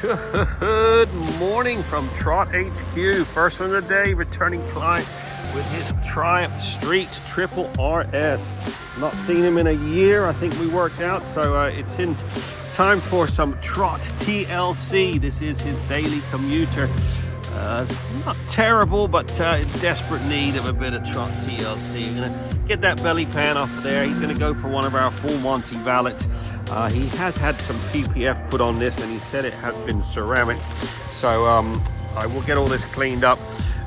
Good morning from Trot HQ. First one of the day, returning client with his Triumph Street Triple RS. Not seen him in a year, I think we worked out, so it's in time for some Trot TLC. This is his daily commuter. It's not terrible, but in desperate need of a bit of Trot TLC. We're gonna get that belly pan off of there. He's gonna go for one of our full Monty valets. He has had some PPF put on this, and he said it had been ceramic. So I will get all this cleaned up,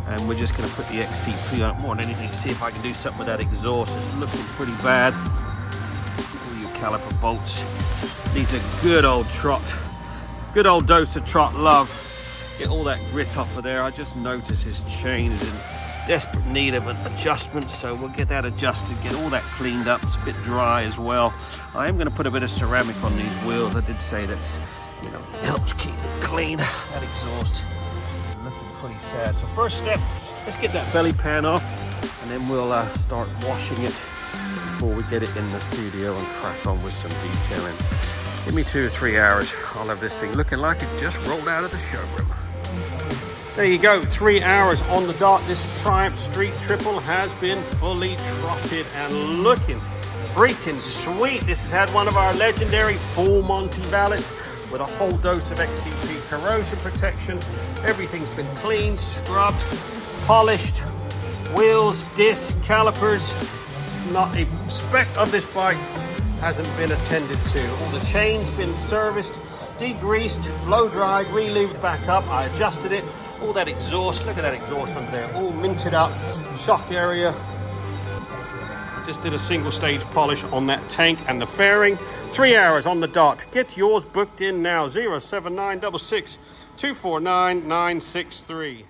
and we're just gonna put the XCP on it more than anything. See if I can do something with that exhaust. It's looking pretty bad. All your caliper bolts. These are good old Trot. Good old dose of Trot love. Get all that grit off of there. I just noticed his chain is in desperate need of an adjustment, so we'll get that adjusted, get all that cleaned up. It's a bit dry as well. I am going to put a bit of ceramic on these wheels. I did say that's, you know, helps keep it clean. That exhaust is looking pretty sad. So first step, let's get that belly pan off, and then we'll start washing it before we get it in the studio and crack on with some detailing. Give me 2 or 3 hours. I'll have this thing looking like it just rolled out of the showroom. There you go, 3 hours on the dot. This Triumph Street Triple has been fully trotted and looking freaking sweet. This has had one of our legendary full Monty valets with a whole dose of XCP corrosion protection. Everything's been cleaned, scrubbed, polished, wheels, discs, calipers. Not a speck of this bike hasn't been attended to. All the chains been serviced, degreased, blow dried, re-lubed back up. I adjusted it. All that exhaust, look at that exhaust under there, all minted up. Shock area. Just did a single stage polish on that tank and the fairing. 3 hours on the dot. Get yours booked in now. 07966 249 963.